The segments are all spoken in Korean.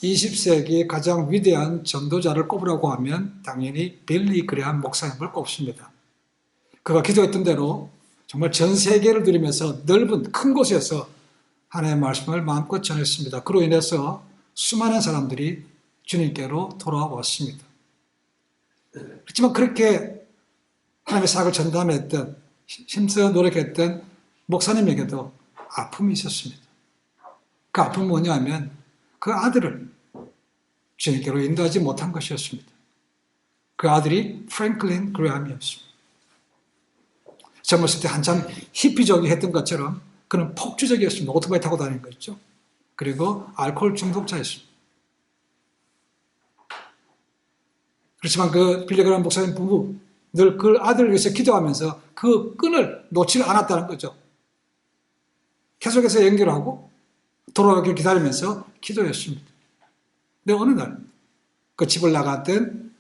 20세기의 가장 위대한 전도자를 꼽으라고 하면 당연히 빌리 그레함 목사님을 꼽습니다. 그가 기도했던 대로 정말 전 세계를 누리면서 넓은 큰 곳에서 하나님의 말씀을 마음껏 전했습니다. 그로 인해서 수많은 사람들이 주님께로 돌아왔습니다. 그렇지만 그렇게 하나님의 사역을 전담했던, 힘써 노력했던 목사님에게도 아픔이 있었습니다. 그 아픔은 뭐냐면 그 아들을 주님께로 인도하지 못한 것이었습니다. 그 아들이 프랭클린 그레함이었습니다. 젊었을 때 한참 히피족이 했던 것처럼 그는 폭주적이었습니다. 오토바이 타고 다니는 거죠. 그리고 알코올 중독자였습니다. 그렇지만 그 빌리 그레함 목사님 부부 늘 그 아들을 위해서 기도하면서 그 끈을 놓지 않았다는 거죠. 계속해서 연결하고 돌아오길 기다리면서 기도했습니다. 근데 어느 날 그 집을 나갔던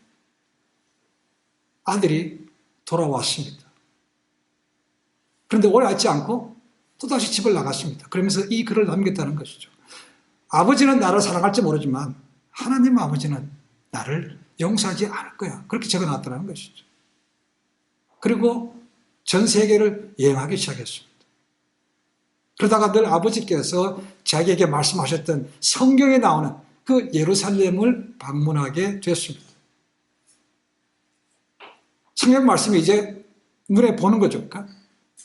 아들이 돌아왔습니다. 그런데 오래 있지 않고 또다시 집을 나갔습니다. 그러면서 이 글을 남겼다는 것이죠. 아버지는 나를 사랑할지 모르지만 하나님 아버지는 나를 용서하지 않을 거야. 그렇게 적어놨다는 것이죠. 그리고 전 세계를 여행하기 시작했습니다. 그러다가 늘 아버지께서 자기에게 말씀하셨던 성경에 나오는 그 예루살렘을 방문하게 됐습니다. 성경 말씀이 이제 눈에 보는 거죠.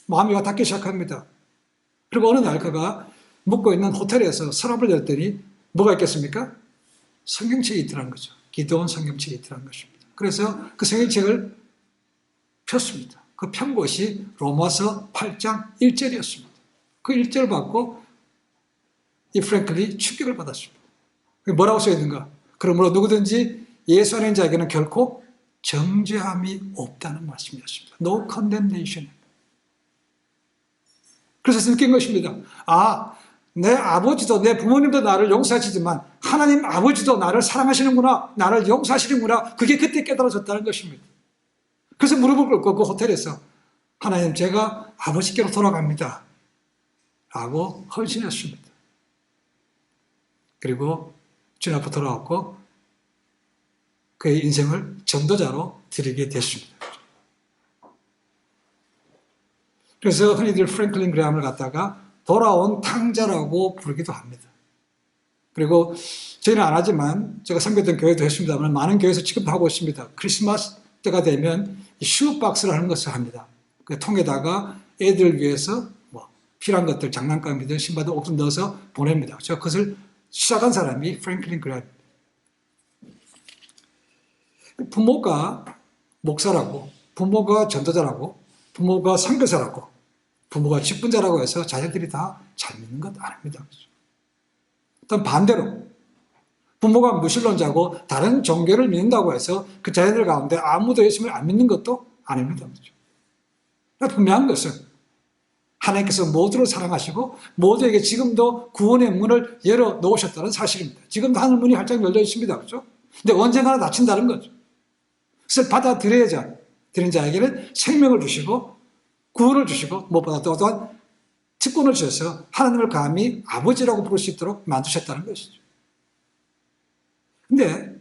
마음이 닿기 시작합니다. 그리고 어느 날 그가 묵고 있는 호텔에서 서랍을 열더니 뭐가 있겠습니까? 성경책이 있더라는 거죠. 기도원 성경책이 있더라는 것입니다. 그래서 그 성경책을 폈습니다. 그 편 것이 로마서 8장 1절이었습니다. 그 1절을 받고 이 프랭클이 충격을 받았습니다. 뭐라고 써 있는가? 그러므로 누구든지 예수 안에 있는 자에게는 결코 정죄함이 없다는 말씀이었습니다. No condemnation. 그래서 느낀 것입니다. 내 아버지도 내 부모님도 나를 용서하시지만 하나님 아버지도 나를 사랑하시는구나, 나를 용서하시는구나. 그게 그때 깨달아졌다는 것입니다. 그래서 무릎을 꿇고 그 호텔에서 하나님, 제가 아버지께로 돌아갑니다 라고 헌신했습니다. 그리고 주님 앞에 돌아왔고 그의 인생을 전도자로 드리게 됐습니다. 그래서 흔히들 프랭클린 그레함을 갖다가 돌아온 탕자라고 부르기도 합니다. 그리고 저희는 안 하지만 제가 섬겼던 교회도 했습니다만 많은 교회에서 지금도 하고 있습니다. 크리스마스 때가 되면 슈박스라는 것을 합니다. 그 통에다가 애들 위해서 필요한 것들, 장난감이든 신발들, 옷을 넣어서 보냅니다. 저 그것을 시작한 사람이 프랭클린 그레함입니다. 부모가 목사라고, 부모가 전도자라고, 부모가 선교사라고, 부모가 직분자라고 해서 자녀들이 다 잘 믿는 것 아닙니다. 일단 반대로 부모가 무신론자고 다른 종교를 믿는다고 해서 그 자녀들 가운데 아무도 예수님을 안 믿는 것도 아닙니다. 분명한 것은 하나님께서 모두를 사랑하시고 모두에게 지금도 구원의 문을 열어놓으셨다는 사실입니다. 지금도 하늘 문이 활짝 열려 있습니다. 그렇죠? 근데 언젠가는 닫힌다는 거죠. 그래서 받아들여야 드린 자에게는 생명을 주시고 구원을 주시고 무엇보다 또한 특권을 주셔서 하나님을 감히 아버지라고 부를 수 있도록 만드셨다는 것이죠. 근데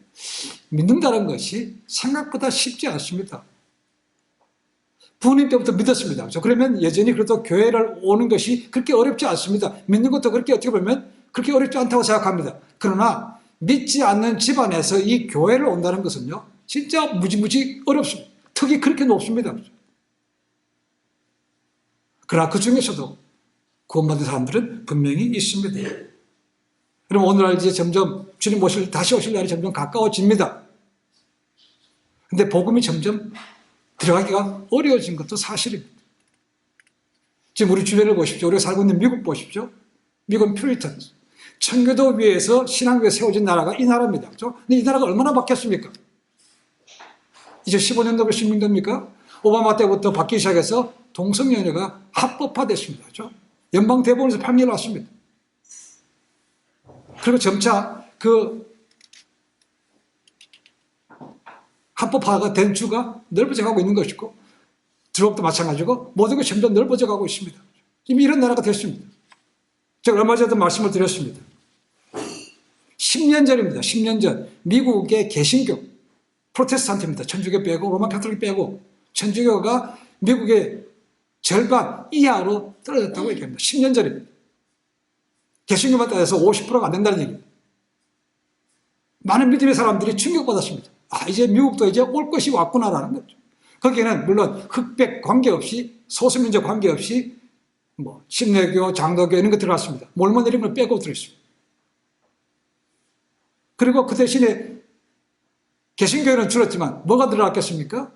믿는다는 것이 생각보다 쉽지 않습니다. 부모님 때부터 믿었습니다. 그러면 여전히 그래도 교회를 오는 것이 그렇게 어렵지 않습니다. 믿는 것도 그렇게 어떻게 보면 그렇게 어렵지 않다고 생각합니다. 그러나 믿지 않는 집안에서 이 교회를 온다는 것은요, 진짜 무지무지 어렵습니다. 턱이 그렇게 높습니다. 그러나 그 중에서도 구원받은 사람들은 분명히 있습니다. 그럼 오늘날 이제 점점 주님 다시 오실 날이 점점 가까워집니다. 근데 복음이 점점 들어가기가 어려워진 것도 사실입니다. 지금 우리 주변을 보십시오. 우리가 살고 있는 미국 보십시오. 미국은 퓨리턴, 청교도 위에서 신앙교에 세워진 나라가 이 나라입니다. 그렇죠? 근데 이 나라가 얼마나 바뀌었습니까? 이제 15년도, 16년입니까? 오바마 때부터 바뀌기 시작해서 동성연애가 합법화됐습니다. 그렇죠? 연방대법원에서 판결이 났습니다. 그리고 점차 그 합법화가 된 주가 넓어져 가고 있는 것이고, 드롭도 마찬가지고 모든 것이 점점 넓어져 가고 있습니다. 이미 이런 나라가 됐습니다. 제가 얼마 전에도 말씀을 드렸습니다. 10년 전입니다. 10년 전 미국의 개신교, 프로테스탄트입니다. 천주교 빼고 로마 카톨릭 빼고 천주교가 미국의 절반 이하로 떨어졌다고 얘기합니다. 10년 전입니다. 개신교만 따져서 50%가 안 된다는 얘기입니다. 많은 믿음의 사람들이 충격받았습니다. 아, 이제 미국도 이제 올 것이 왔구나라는 거죠. 거기에는 물론 흑백 관계없이 소수민족 관계없이 뭐 침례교, 장로교 이런 거 들어갔습니다. 몰몬 이런 걸 빼고 들어있습니다. 그리고 그 대신에 개신교회는 줄었지만 뭐가 늘어났겠습니까?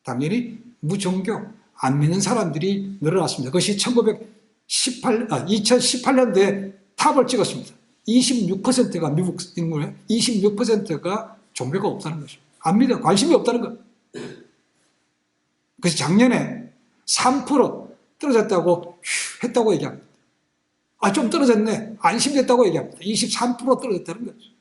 당연히 무종교, 안 믿는 사람들이 늘어났습니다. 그것이 2018년도에 탑을 찍었습니다. 26%가 미국 인구의 26%가 종교가 없다는 것입니다. 안 믿어, 관심이 없다는 것. 그래서 작년에 3% 떨어졌다고 했다고 얘기합니다. 아, 좀 떨어졌네. 안심됐다고 얘기합니다. 23% 떨어졌다는 거죠.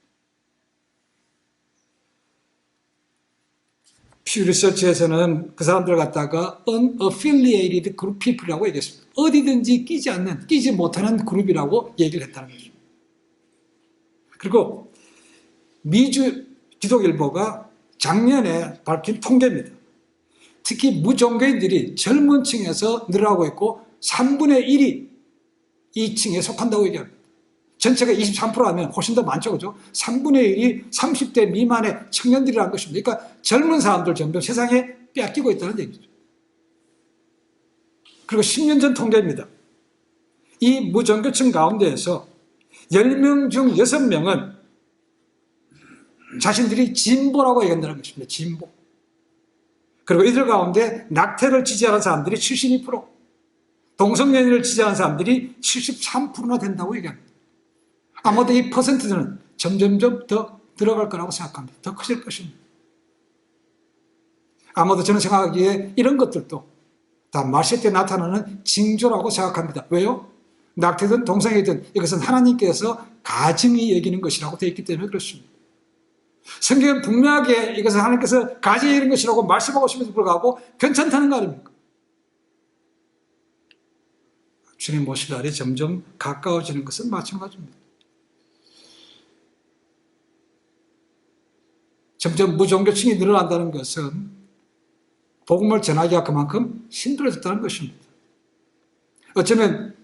퓨 리서치에서는 그 사람들을 갖다가 unaffiliated group people이라고 얘기했습니다. 어디든지 끼지 못하는 그룹이라고 얘기를 했다는 거죠. 그리고 미주 기독일보가 작년에 밝힌 통계입니다. 특히 무종교인들이 젊은 층에서 늘어나고 있고 3분의 1이 이 층에 속한다고 얘기합니다. 전체가 23%라면 훨씬 더 많죠, 그죠? 3분의 1이 30대 미만의 청년들이라는 것입니다. 그러니까 젊은 사람들 점점 세상에 뺏기고 있다는 얘기죠. 그리고 10년 전 통계입니다. 이 무종교층 가운데에서 10명 중 6명은 자신들이 진보라고 얘기한다는 것입니다. 진보. 그리고 이들 가운데 낙태를 지지하는 사람들이 72%, 동성연애를 지지하는 사람들이 73%나 된다고 얘기합니다. 아마도 이 퍼센트는 점점점 더 들어갈 거라고 생각합니다. 더 커질 것입니다. 아마도 저는 생각하기에 이런 것들도 다 말세 때 나타나는 징조라고 생각합니다. 왜요? 낙태든 동성이든 이것은 하나님께서 가증히 여기는 것이라고 되어 있기 때문에 그렇습니다. 성경은 분명하게 이것은 하나님께서 가증히 여기는 것이라고 말씀하고 있음에도 불구하고 괜찮다는 거 아닙니까? 주님 오실 날이 점점 가까워지는 것은 마찬가지입니다. 점점 무종교층이 늘어난다는 것은 복음을 전하기가 그만큼 힘들어졌다는 것입니다. 어쩌면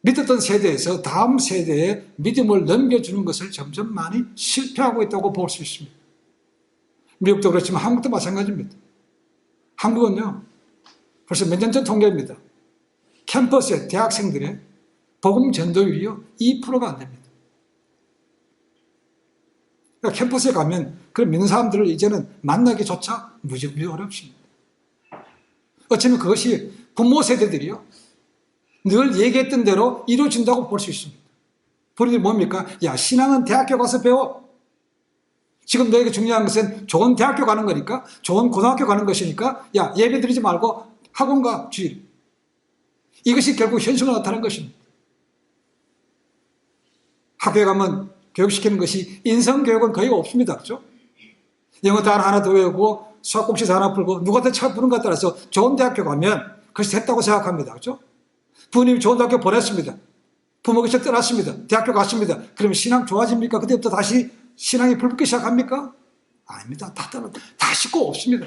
믿었던 세대에서 다음 세대에 믿음을 넘겨주는 것을 점점 많이 실패하고 있다고 볼 수 있습니다. 미국도 그렇지만 한국도 마찬가지입니다. 한국은요, 벌써 몇 년 전 통계입니다. 캠퍼스의 대학생들의 복음 전도율이요 2%가 안 됩니다. 그러니까 캠퍼스에 가면 그런 믿는 사람들을 이제는 만나기조차 무지 어렵습니다. 어쩌면 그것이 부모 세대들이요 늘 얘기했던 대로 이루어진다고 볼 수 있습니다. 본인이 뭡니까? 야, 신앙은 대학교 가서 배워. 지금 너에게 중요한 것은 좋은 대학교 가는 거니까, 좋은 고등학교 가는 것이니까, 야, 예배 드리지 말고 학원 가, 주일. 이것이 결국 현실로 나타나는 것입니다. 학교에 가면 교육시키는 것이 인성교육은 거의 없습니다. 그렇죠? 영어 단어 하나 더 외우고 수학 공식 하나 풀고 누가 더 잘 푸는 것에 따라서 좋은 대학교 가면 그것이 됐다고 생각합니다. 그렇죠? 부모님이 좋은 대학교 보냈습니다. 부모께서 떠났습니다. 대학교 갔습니다. 그러면 신앙 좋아집니까? 그때부터 다시 신앙이 불붙기 시작합니까? 아닙니다. 다 씻고 없습니다.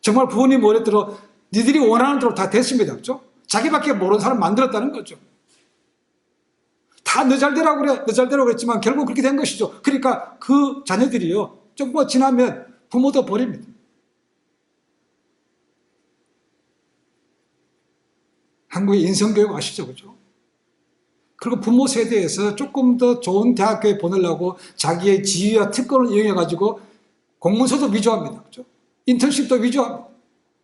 정말 부모님 머리대로 니들이 원하는 대로 다 됐습니다. 그렇죠? 자기밖에 모르는 사람 만들었다는 거죠. 다 너 잘되라고 그래, 너 잘되라고 그랬지만 결국 그렇게 된 것이죠. 그러니까 그 자녀들이요, 조금 지나면 부모도 버립니다. 한국의 인성교육 아시죠? 그죠? 그리고 부모 세대에서 조금 더 좋은 대학교에 보내려고 자기의 지위와 특권을 이용해가지고 공문서도 위조합니다. 그죠? 인턴십도 위조합니다.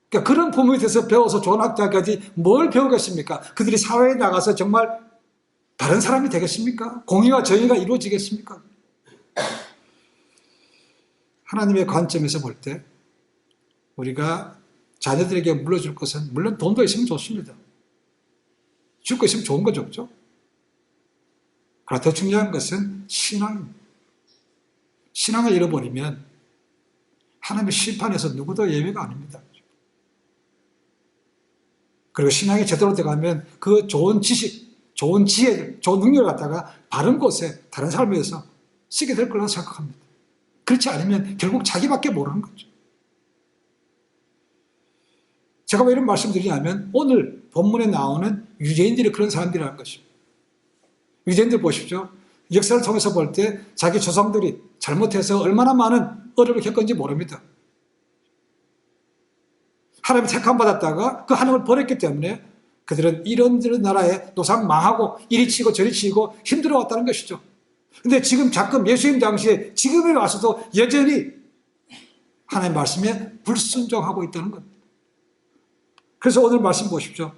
그러니까 그런 부모에 대해서 배워서 좋은 학교까지 뭘 배우겠습니까? 그들이 사회에 나가서 정말 다른 사람이 되겠습니까? 공의와 정의가 이루어지겠습니까? 하나님의 관점에서 볼 때 우리가 자녀들에게 물려줄 것은 물론 돈도 있으면 좋습니다. 줄 거 있으면 좋은 거죠. 그렇죠? 그러나 더 중요한 것은 신앙입니다. 신앙을 잃어버리면 하나님의 심판에서 누구도 예외가 아닙니다. 그리고 신앙이 제대로 돼가면 그 좋은 지식, 좋은 지혜, 좋은 능력을 갖다가 바른 곳에 다른 사람에 의해서 쓰게 될 거라고 생각합니다. 그렇지 않으면 결국 자기밖에 모르는 거죠. 제가 왜 이런 말씀드리냐면 오늘 본문에 나오는 유대인들이 그런 사람들이라는 것입니다. 유대인들 보십시오. 역사를 통해서 볼 때 자기 조상들이 잘못해서 얼마나 많은 어려움을 겪었는지 모릅니다. 하나님의 택함 받았다가 그 하나님을 버렸기 때문에 그들은 이런저런 나라에 노상 망하고 이리 치고 저리 치고 힘들어왔다는 것이죠. 근데 지금 자금 예수님 당시에 지금에 와서도 여전히 하나님의 말씀에 불순종하고 있다는 것. 그래서 오늘 말씀 보십시오.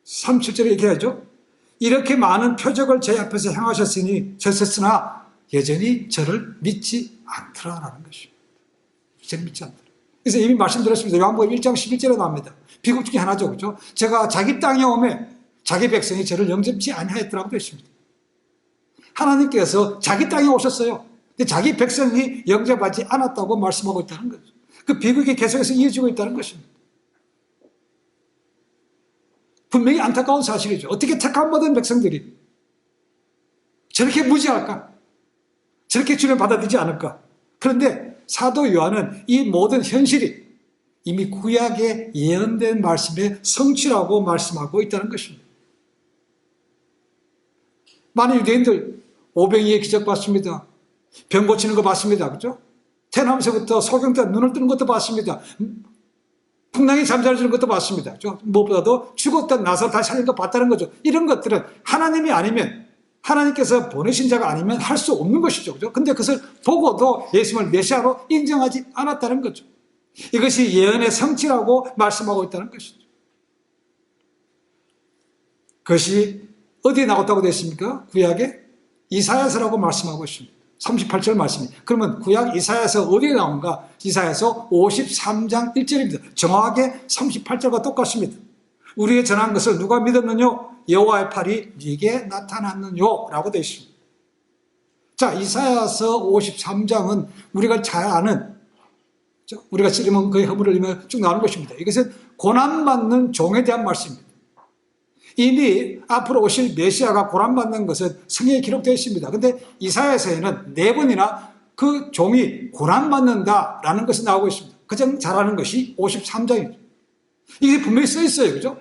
37절에 얘기하죠. 이렇게 많은 표적을 제 앞에서 행하셨으나 여전히 저를 믿지 않더라라는 것입니다. 저를 믿지 않더라. 그래서 이미 말씀드렸습니다. 요한복음 1장 11절에 나옵니다. 비극 중에 하나죠. 그렇죠? 제가 자기 땅에 오매 자기 백성이 저를 영접지 아니하였더라고 되어 있습니다. 하나님께서 자기 땅에 오셨어요. 근데 자기 백성이 영접하지 않았다고 말씀하고 있다는 거죠. 그 비극이 계속해서 이어지고 있다는 것입니다. 분명히 안타까운 사실이죠. 어떻게 택함받은 백성들이 저렇게 무지할까? 저렇게 주면 받아들이지 않을까? 그런데 사도 요한은 이 모든 현실이 이미 구약에 예언된 말씀의 성취라고 말씀하고 있다는 것입니다. 많은 유대인들 오병이의 기적 봤습니다. 병 고치는 거 봤습니다. 그렇죠? 태어나면서부터 소경 때 눈을 뜨는 것도 봤습니다. 풍랑이 잠자리는 것도 봤습니다. 무엇보다도 죽었던 나사로 다시 살린 거 봤다는 거죠. 이런 것들은 하나님이 아니면 하나님께서 보내신 자가 아니면 할 수 없는 것이죠. 그죠? 근데 그것을 보고도 예수님을 메시아로 인정하지 않았다는 거죠. 이것이 예언의 성취라고 말씀하고 있다는 것이죠. 그것이 어디에 나왔다고 되어 있습니까? 구약에 이사야서라고 말씀하고 있습니다. 38절 말씀이. 그러면 구약 이사야서 어디에 나온가? 이사야서 53장 1절입니다. 정확하게 38절과 똑같습니다. 우리의 전한 것을 누가 믿었느뇨? 여호와의 팔이 네게 나타났느뇨? 라고 되어 있습니다. 자, 이사야서 53장은 우리가 잘 아는, 우리가 찌르면 그의 허물을 흘리면 쭉 나오는 것입니다. 이것은 고난받는 종에 대한 말씀입니다. 이미 앞으로 오실 메시아가 고난받는 것은 성경에 기록되어 있습니다. 그런데 이사야서에는 4번이나 그 종이 고난받는다라는 것이 나오고 있습니다. 가장 잘 아는 것이 53장이죠. 이게 분명히 써 있어요. 그죠?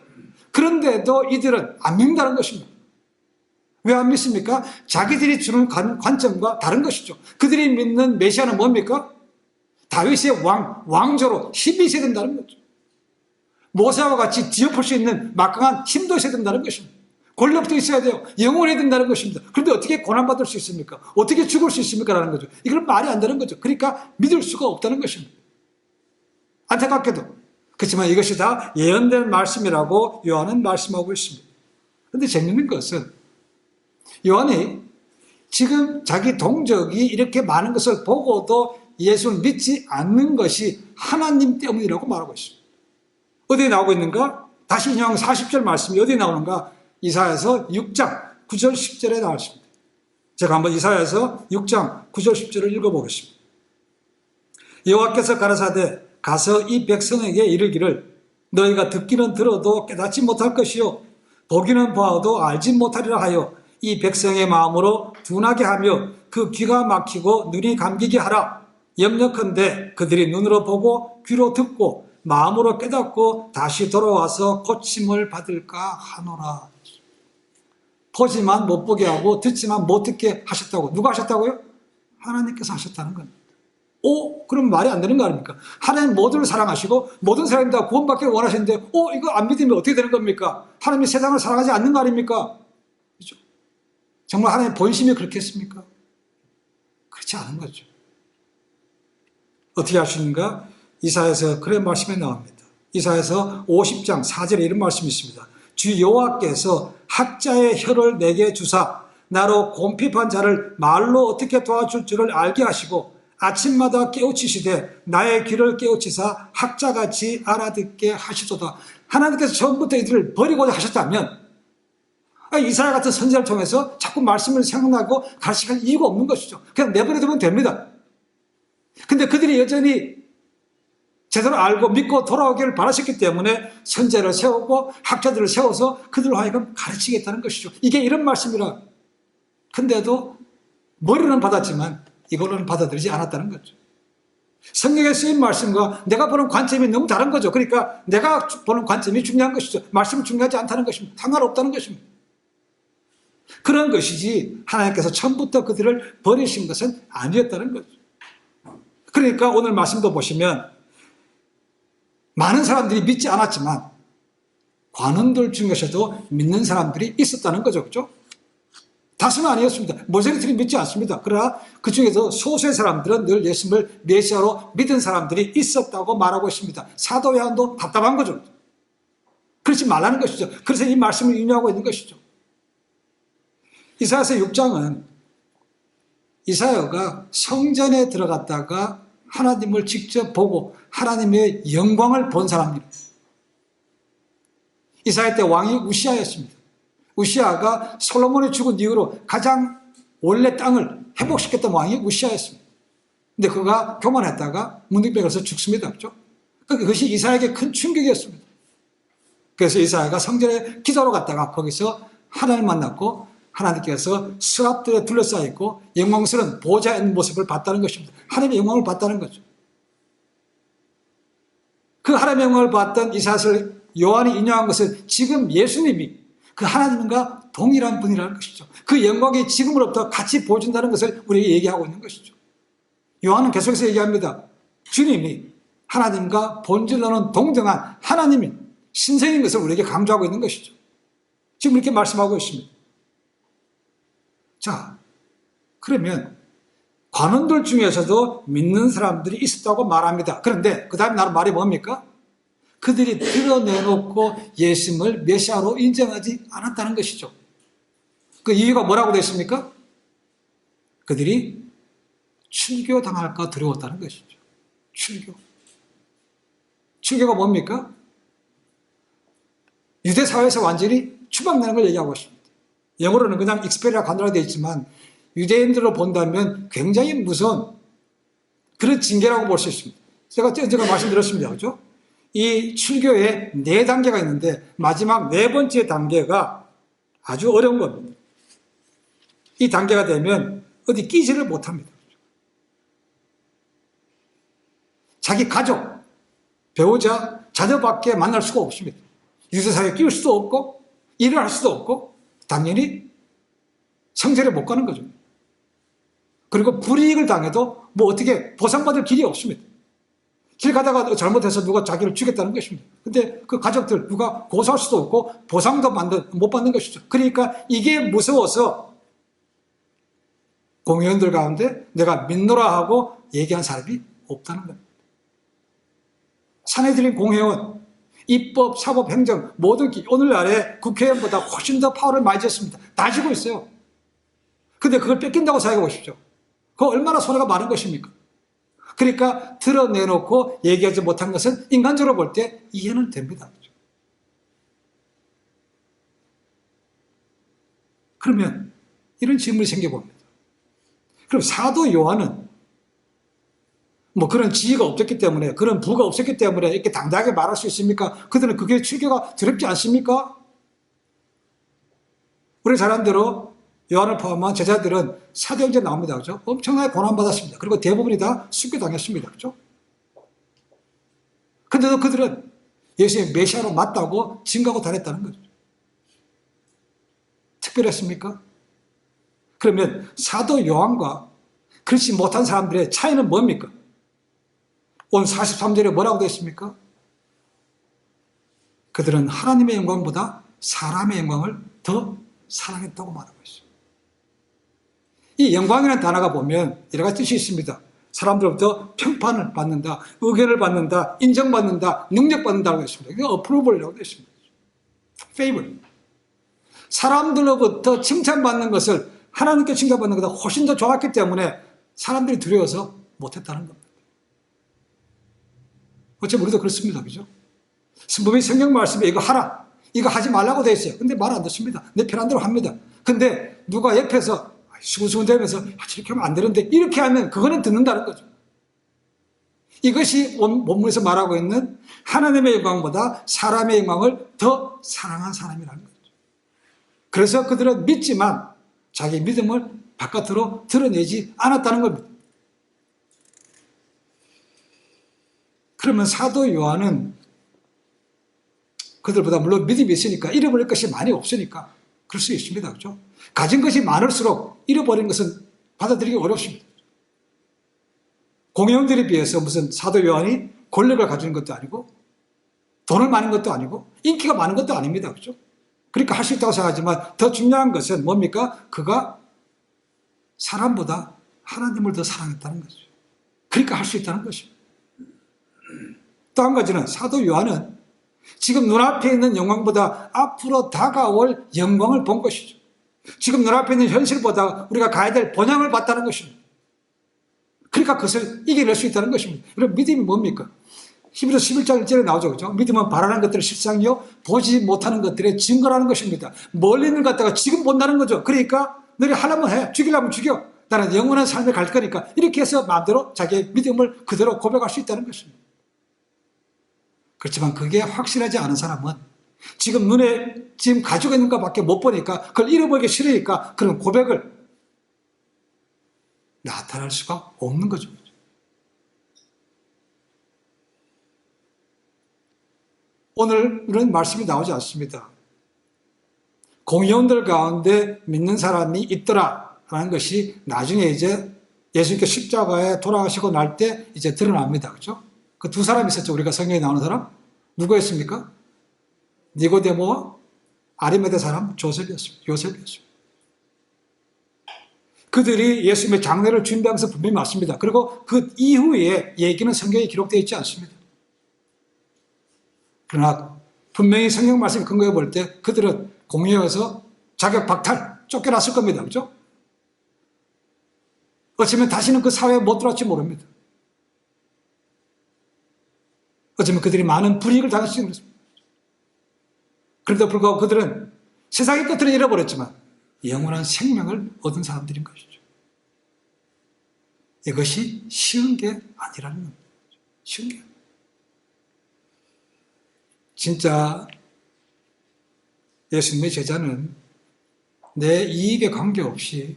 그런데도 이들은 안 믿는다는 것입니다. 왜 안 믿습니까? 자기들이 주는 관점과 다른 것이죠. 그들이 믿는 메시아는 뭡니까? 다윗의 왕조로 힘이 있어야 된다는 거죠. 모세와 같이 뒤엎을 수 있는 막강한 힘도 있어야 된다는 것입니다. 권력도 있어야 돼요. 영원해야 된다는 것입니다. 그런데 어떻게 고난받을 수 있습니까? 어떻게 죽을 수 있습니까? 라는 거죠. 이건 말이 안 되는 거죠. 그러니까 믿을 수가 없다는 것입니다. 안타깝게도. 그렇지만 이것이 다 예언된 말씀이라고 요한은 말씀하고 있습니다. 그런데 재밌는 것은 요한이 지금 자기 동족이 이렇게 많은 것을 보고도 예수를 믿지 않는 것이 하나님 때문이라고 말하고 있습니다. 어디에 나오고 있는가? 다시 인용 40절 말씀이 어디에 나오는가? 이사야서 6장 9절 10절에 나와 있습니다. 제가 한번 이사야서 6장 9절 10절을 읽어보겠습니다. 여호와께서 가라사대 가서 이 백성에게 이르기를 너희가 듣기는 들어도 깨닫지 못할 것이요 보기는 보아도 알지 못하리라 하여 이 백성의 마음으로 둔하게 하며 그 귀가 막히고 눈이 감기게 하라. 염려컨대 그들이 눈으로 보고 귀로 듣고 마음으로 깨닫고 다시 돌아와서 고침을 받을까 하노라. 보지만 못 보게 하고 듣지만 못 듣게 하셨다고. 누가 하셨다고요? 하나님께서 하셨다는 겁니다. 그럼 말이 안 되는 거 아닙니까? 하나님 모두를 사랑하시고 모든 사람이 다 구원받기를 원하시는데 이거 안 믿으면 어떻게 되는 겁니까? 하나님이 세상을 사랑하지 않는 거 아닙니까? 그렇죠? 정말 하나님 본심이 그렇겠습니까? 그렇지 않은 거죠. 어떻게 하시는가? 이사야서 그런 말씀이 나옵니다. 이사야서 50장 4절에 이런 말씀이 있습니다. 주 여호와께서 학자의 혀를 내게 주사 나로 곰핍한 자를 말로 어떻게 도와줄 줄을 알게 하시고 아침마다 깨우치시되 나의 귀를 깨우치사 학자같이 알아듣게 하시도다. 하나님께서 처음부터 이들을 버리고자 하셨다면 이사야 같은 선지자를 통해서 자꾸 말씀을 생각나고 가르치실 이유가 없는 것이죠. 그냥 내버려두면 됩니다. 근데 그들이 여전히 제대로 알고 믿고 돌아오기를 바라셨기 때문에 선제를 세우고 학자들을 세워서 그들로 하여금 가르치겠다는 것이죠. 이게 이런 말씀이라. 근데도 머리는 받았지만 이걸로는 받아들이지 않았다는 거죠. 성경에 쓰인 말씀과 내가 보는 관점이 너무 다른 거죠. 그러니까 내가 보는 관점이 중요한 것이죠. 말씀은 중요하지 않다는 것입니다. 상관없다는 것입니다. 그런 것이지 하나님께서 처음부터 그들을 버리신 것은 아니었다는 거죠. 그러니까 오늘 말씀도 보시면 많은 사람들이 믿지 않았지만 관원들 중에서도 믿는 사람들이 있었다는 거죠. 그렇죠? 다수는 아니었습니다. 모세리들이 믿지 않습니다. 그러나 그 중에서 소수의 사람들은 늘 예수님을 메시아로 믿은 사람들이 있었다고 말하고 있습니다. 사도 요한도 답답한 거죠. 그렇지 말라는 것이죠. 그래서 이 말씀을 인용하고 있는 것이죠. 이사야서 6장은 이사야가 성전에 들어갔다가 하나님을 직접 보고 하나님의 영광을 본 사람입니다. 이사야 때 왕이 우시아였습니다. 우시아가 솔로몬이 죽은 이후로 가장 원래 땅을 회복시켰던 왕이 우시아였습니다. 근데 그가 교만했다가 문득백에서 죽습니다. 그렇죠? 그것이 이사야에게 큰 충격이었습니다. 그래서 이사야가 성전에 기도하러 갔다가 거기서 하나님을 만났고 하나님께서 스랍들에 둘러싸여 있고 영광스러운 보좌에 있는 모습을 봤다는 것입니다. 하나님의 영광을 봤다는 거죠. 그 하나님의 영광을 봤던 이사야를 요한이 인용한 것은 지금 예수님이 그 하나님과 동일한 분이라는 것이죠. 그 영광이 지금으로부터 같이 보여준다는 것을 우리에게 얘기하고 있는 것이죠. 요한은 계속해서 얘기합니다. 주님이 하나님과 본질로는 동등한 하나님인 신성인 것을 우리에게 강조하고 있는 것이죠. 지금 이렇게 말씀하고 있습니다. 자, 그러면 관원들 중에서도 믿는 사람들이 있었다고 말합니다. 그런데 그 다음에 나는 말이 뭡니까? 그들이 드러내놓고 예수님을 메시아로 인정하지 않았다는 것이죠. 그 이유가 뭐라고 되어 있습니까? 그들이 출교당할까 두려웠다는 것이죠. 출교. 출교가 뭡니까? 유대 사회에서 완전히 추방되는 걸 얘기하고 있습니다. 영어로는 그냥 익스페리아 간다고 되어 있지만 유대인들로 본다면 굉장히 무서운 그런 징계라고 볼 수 있습니다. 제가 말씀드렸습니다. 그렇죠? 이 출교에 4단계가 있는데 마지막 4번째 단계가 아주 어려운 겁니다. 이 단계가 되면 어디 끼지를 못합니다. 자기 가족, 배우자, 자녀밖에 만날 수가 없습니다. 유대사회에 끼울 수도 없고 일을 할 수도 없고 당연히 성전에 못 가는 거죠. 그리고 불이익을 당해도 뭐 어떻게 보상받을 길이 없습니다. 길 가다가 잘못해서 누가 자기를 죽였다는 것입니다. 근데 그 가족들 누가 고소할 수도 없고 보상도 못 받는 것이죠. 그러니까 이게 무서워서 공회원들 가운데 내가 믿노라 하고 얘기한 사람이 없다는 겁니다. 사내들인 공회원, 입법, 사법, 행정 모든 오늘날에 국회의원보다 훨씬 더 파워를 많이 줬습니다. 다 쥐고 있어요. 근데 그걸 뺏긴다고 생각해 보십시오. 그거 얼마나 손해가 많은 것입니까? 그러니까 드러내놓고 얘기하지 못한 것은 인간적으로 볼 때 이해는 됩니다. 그러면 이런 질문이 생겨봅니다. 그럼 사도 요한은 뭐 그런 지위가 없었기 때문에 그런 부가 없었기 때문에 이렇게 당당하게 말할 수 있습니까? 그들은 그게 출교가 두렵지 않습니까? 우리 잘 아는 대로 요한을 포함한 제자들은 사도행전에 나옵니다. 그렇죠? 엄청나게 고난받았습니다. 그리고 대부분이 다 순교당했습니다. 그렇죠? 그런데도 그들은 예수의 메시아로 맞다고 증거하고 다녔다는 거죠. 특별했습니까? 그러면 사도 요한과 그렇지 못한 사람들의 차이는 뭡니까? 오늘 43절에 뭐라고 되어 있습니까? 그들은 하나님의 영광보다 사람의 영광을 더 사랑했다고 말하고 있어요. 이 영광이라는 단어가 보면 여러 가지 뜻이 있습니다. 사람들로부터 평판을 받는다, 의견을 받는다, 인정받는다, 능력받는다고 했습니다. 이게 어프로벌이라고 되어 있습니다. favor. 사람들로부터 칭찬받는 것을 하나님께 칭찬받는 것보다 훨씬 더 좋았기 때문에 사람들이 두려워서 못했다는 겁니다. 어차피 우리도 그렇습니다. 그죠? 분명히 성경 말씀에 이거 하라, 이거 하지 말라고 되어 있어요. 근데 말 안 듣습니다. 내 편한 대로 합니다. 근데 누가 옆에서 수근수근 대면서 저렇게 하면 안 되는데 이렇게 하면 그거는 듣는다는 거죠. 이것이 본문에서 말하고 있는 하나님의 영광보다 사람의 영광을 더 사랑한 사람이라는 거죠. 그래서 그들은 믿지만 자기 믿음을 바깥으로 드러내지 않았다는 겁니다. 그러면 사도 요한은 그들보다 물론 믿음이 있으니까 잃어버릴 것이 많이 없으니까 그럴 수 있습니다. 그렇죠? 가진 것이 많을수록 잃어버린 것은 받아들이기 어렵습니다. 공회원들에 비해서 무슨 사도 요한이 권력을 가지는 것도 아니고 돈을 많은 것도 아니고 인기가 많은 것도 아닙니다. 그렇죠? 그러니까 할 수 있다고 생각하지만 더 중요한 것은 뭡니까? 그가 사람보다 하나님을 더 사랑했다는 거죠. 그러니까 할 수 있다는 것입니다. 또 한 가지는 사도 요한은 지금 눈앞에 있는 영광보다 앞으로 다가올 영광을 본 것이죠. 지금 눈앞에 있는 현실보다 우리가 가야 될 본향을 봤다는 것입니다. 그러니까 그것을 이겨낼 수 있다는 것입니다. 그럼 믿음이 뭡니까? 히브리서 11장 1절에 나오죠. 그렇죠? 믿음은 바라는 것들의 실상이요 보지 못하는 것들의 증거라는 것입니다. 멀리 있는 것 갖다가 지금 본다는 거죠. 그러니까 너희 하려면 해. 죽이려면 죽여. 나는 영원한 삶에 갈 거니까. 이렇게 해서 마음대로 자기의 믿음을 그대로 고백할 수 있다는 것입니다. 그렇지만 그게 확실하지 않은 사람은 지금 눈에 지금 가지고 있는 것밖에 못 보니까 그걸 잃어버리기 싫으니까 그런 고백을 나타날 수가 없는 거죠. 오늘은 말씀이 나오지 않습니다. 공회원들 가운데 믿는 사람이 있더라 라는 것이 나중에 이제 예수님께 십자가에 돌아가시고 날 때 이제 드러납니다. 그렇죠? 그 두 사람이 있었죠. 우리가 성경에 나오는 사람. 누구였습니까? 니고데모와 아리마대 사람 요셉이었습니다. 그들이 예수님의 장례를 준비하면서 분명히 맞습니다. 그리고 그 이후에 얘기는 성경에 기록되어 있지 않습니다. 그러나 분명히 성경 말씀 근거해 볼 때 그들은 공회에서 자격 박탈, 쫓겨났을 겁니다. 그렇죠? 어쩌면 다시는 그 사회에 못 들어갈지 모릅니다. 어쩌면 그들이 많은 불이익을 당할 수 있습니다. 그런데도 불구하고 그들은 세상의 끝을 잃어버렸지만 영원한 생명을 얻은 사람들인 것이죠. 이것이 쉬운 게 아니라는 겁니다. 쉬운 게. 진짜 예수님의 제자는 내 이익에 관계없이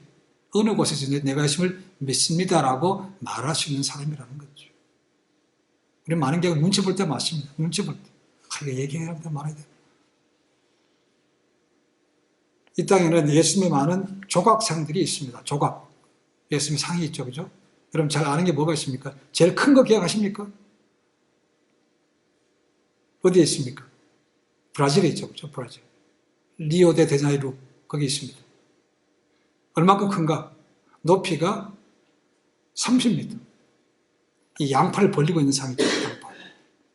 어느 곳에서 내가 예수님을 믿습니다라고 말할 수 있는 사람이라는 거죠. 우리 많은 경우 눈치 볼 때 맞습니다. 눈치 볼 때. 이거 얘기해야 돼, 말해야 돼. 이 땅에는 예수님의 많은 조각상들이 있습니다. 조각. 예수님의 상이 있죠. 그죠? 여러분 잘 아는 게 뭐가 있습니까? 제일 큰 거 기억하십니까? 어디에 있습니까? 브라질에 있죠. 그죠? 브라질. 리오데자네이루. 거기 있습니다. 얼마큼 큰가? 높이가 30m. 이 양팔을 벌리고 있는 상이죠.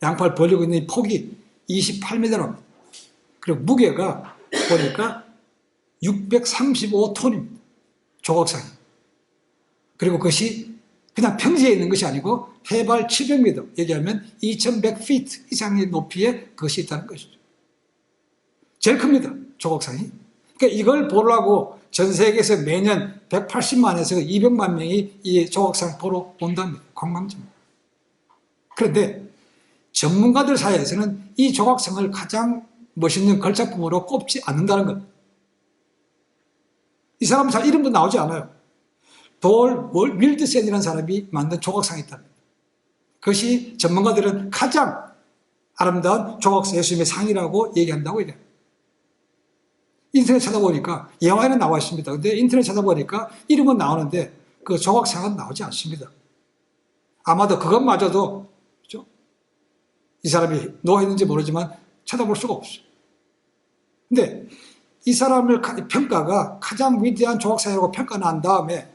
양팔을 벌리고 있는 이 폭이 28m랍니다. 그리고 무게가 보니까 635톤입니다. 조각상이. 그리고 그것이 그냥 평지에 있는 것이 아니고 해발 700m, 얘기하면 2100feet 이상의 높이에 그것이 있다는 것이죠. 제일 큽니다. 조각상이. 그러니까 이걸 보려고 전 세계에서 매년 180만에서 200만 명이 이 조각상 보러 온답니다. 관광지입니다. 그런데 전문가들 사이에서는 이 조각상을 가장 멋있는 걸작품으로 꼽지 않는다는 겁니다. 이 사람은 잘 이름도 나오지 않아요. 윌드센이라는 사람이 만든 조각상이 있답니다. 그것이 전문가들은 가장 아름다운 조각상 예수님의 상이라고 얘기한다고 해요. 인터넷 찾아보니까 영화에는 나와 있습니다. 근데 인터넷 찾아보니까 이름은 나오는데 그 조각상은 나오지 않습니다. 아마도 그것마저도 그렇죠? 이 사람이 노했는지 모르지만 찾아볼 수가 없어요. 근데 이 사람을 평가가 가장 위대한 조각상이라고 평가한 다음에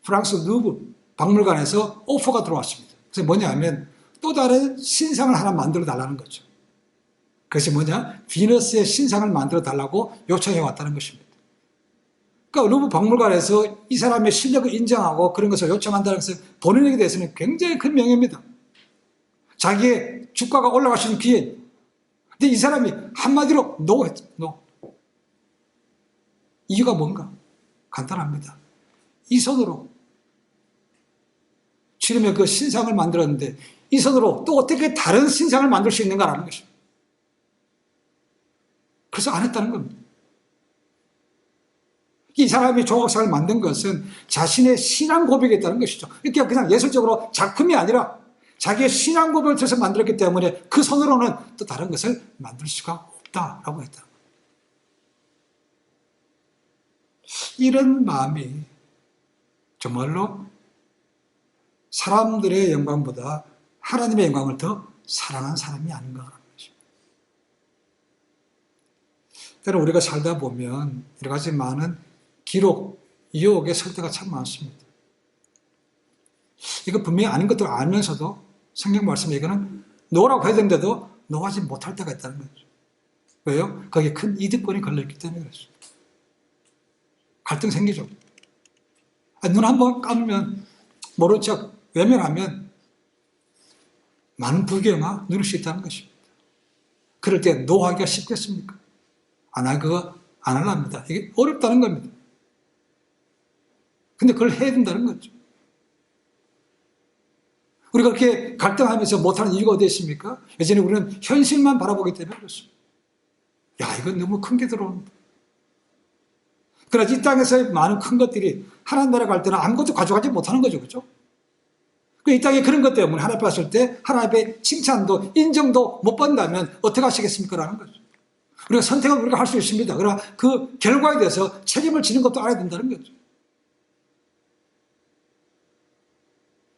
프랑스 루브 박물관에서 오퍼가 들어왔습니다. 그래서 뭐냐 하면 또 다른 신상을 하나 만들어 달라는 거죠. 그것이 뭐냐? 비너스의 신상을 만들어 달라고 요청해 왔다는 것입니다. 그러니까 루브 박물관에서 이 사람의 실력을 인정하고 그런 것을 요청한다는 것은 본인에게 대해서는 굉장히 큰 명예입니다. 자기의 주가가 올라갈 수 있는 기회. 근데 이 사람이 한마디로 노 했죠. 노. 이유가 뭔가? 간단합니다. 이 손으로 지름의 그 신상을 만들었는데 이 손으로 또 어떻게 다른 신상을 만들 수 있는가라는 것입니다. 그래서 안 했다는 겁니다. 이 사람이 조각상을 만든 것은 자신의 신앙 고백이었다는 것이죠. 이렇게 그냥 예술적으로 작품이 아니라 자기의 신앙 고백을 통해서 만들었기 때문에 그 손으로는 또 다른 것을 만들 수가 없다라고 했다. 이런 마음이 정말로 사람들의 영광보다 하나님의 영광을 더 사랑하는 사람이 아닌가 하는 것입니다. 때로 우리가 살다 보면 여러 가지 많은 기록, 유혹의 설대가 참 많습니다. 이거 분명히 아닌 것도 알면서도 성경 말씀에 이거는 노라고 해야 되는데도 노하지 못할 때가 있다는 거죠. 왜요? 거기에 큰 이득권이 걸려있기 때문에 그렇습니다. 갈등 생기죠. 눈 한번 감으면 모른 척 외면하면 많은 불경화 누릴 수 있다는 것입니다. 그럴 때 노하기가 쉽겠습니까? 그거 안 하랍니다. 이게 어렵다는 겁니다. 근데 그걸 해야 된다는 거죠. 우리가 그렇게 갈등하면서 못하는 이유가 어디 있습니까? 예전에 우리는 현실만 바라보기 때문에 그렇습니다. 야, 이건 너무 큰 게 들어온다. 그러나 이 땅에서의 많은 큰 것들이 하나님 나라 갈 때는 아무것도 가져가지 못하는 거죠. 그렇죠? 이 땅에 그런 것 때문에 하나님 앞에 왔을 때 하나님의 칭찬도 인정도 못 받는다면 어떻게 하시겠습니까? 라는 거죠. 우리가 선택을 우리가 할 수 있습니다. 그러나 그 결과에 대해서 책임을 지는 것도 알아야 된다는 거죠.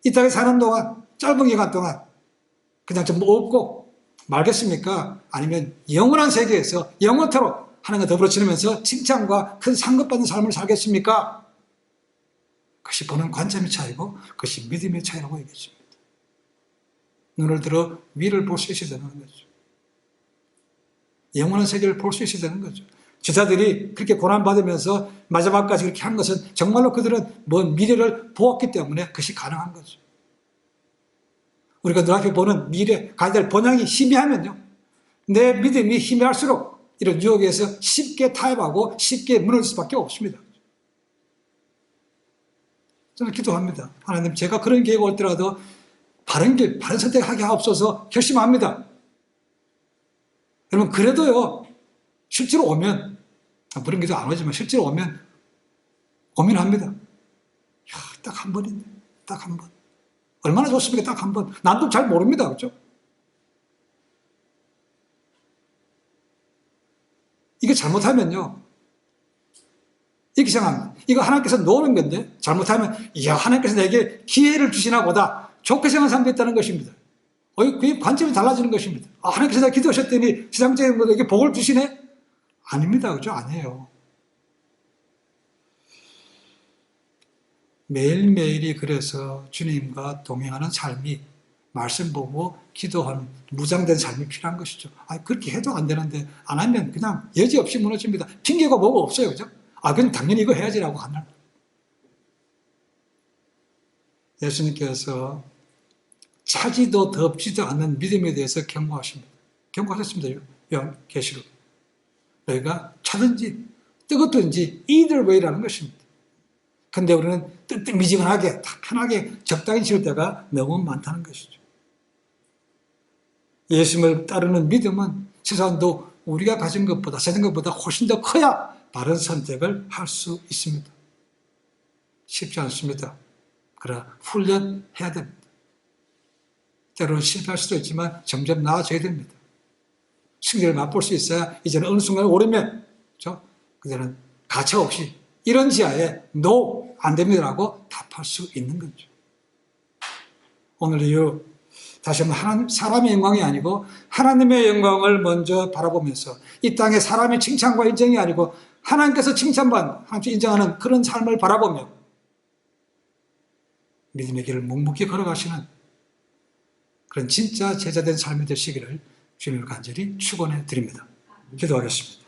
이 땅에 사는 동안 짧은 기간 동안 그냥 좀 없고 말겠습니까? 아니면 영원한 세계에서 영원토록 하나님과 더불어 지내면서 칭찬과 큰 상급받는 삶을 살겠습니까? 그것이 보는 관점의 차이고 그것이 믿음의 차이라고 얘기했습니다. 눈을 들어 위를 볼 수 있어야 되는 거죠. 영원한 세계를 볼 수 있어야 되는 거죠. 지사들이 그렇게 고난받으면서 마지막까지 그렇게 한 것은 정말로 그들은 먼 미래를 보았기 때문에 그것이 가능한 거죠. 우리가 눈앞에 보는 미래, 가야 될 본향이 희미하면요, 내 믿음이 희미할수록 이런 유혹에서 쉽게 타협하고 쉽게 무너질 수밖에 없습니다. 저는 기도합니다. 하나님, 제가 그런 계획이 올 때라도 바른 길, 바른 선택하게 하옵소서 결심합니다. 여러분, 그래도요, 실제로 오면, 그런 기도 안 오지만 실제로 오면 고민합니다. 야, 딱 한 번인데, 딱 한 번. 얼마나 좋습니까? 딱 한 번. 남도 잘 모릅니다. 그렇죠? 이게 잘못하면요, 이렇게 생각합니다. 이거 하나님께서 놓는 건데, 잘못하면, 이야, 하나님께서 내게 기회를 주시나 보다. 좋게 생각하는 사람도 있다는 것입니다. 그 관점이 달라지는 것입니다. 하나님께서 내가 기도하셨더니 세상적인 것에게 복을 주시네? 아닙니다. 그죠? 아니에요. 매일매일이 그래서 주님과 동행하는 삶이 말씀 보고 기도하는 무장된 삶이 필요한 것이죠. 그렇게 해도 안 되는데 안 하면 그냥 여지없이 무너집니다. 핑계가 뭐가 없어요. 그죠? 그럼 당연히 이거 해야지라고 하는. 예수님께서 차지도 덥지도 않는 믿음에 대해서 경고하십니다. 경고하셨습니다. 계시록. 너희가 차든지 뜨겁든지 either way라는 것입니다. 근데 우리는 뜨뜻미지근하게 다 편하게 적당히 지을 때가 너무 많다는 것이죠. 예수님을 따르는 믿음은 세상도 우리가 가진 것보다 세상 것보다 훨씬 더 커야 바른 선택을 할 수 있습니다. 쉽지 않습니다. 그러나 훈련해야 됩니다. 때로는 실패할 수도 있지만 점점 나아져야 됩니다. 승리를 맛볼 수 있어야 이제는 어느 순간에 오르면 그때는 가차없이 이런 지하에 no, 안 됩니다라고 답할 수 있는 거죠. 오늘 이후 다시 한번 사람의 영광이 아니고 하나님의 영광을 먼저 바라보면서 이 땅에 사람의 칭찬과 인정이 아니고 하나님께서 칭찬받는, 하나님께서 인정하는 그런 삶을 바라보며 믿음의 길을 묵묵히 걸어가시는 그런 진짜 제자된 삶이 되시기를 주님을 간절히 축원해 드립니다. 기도하겠습니다.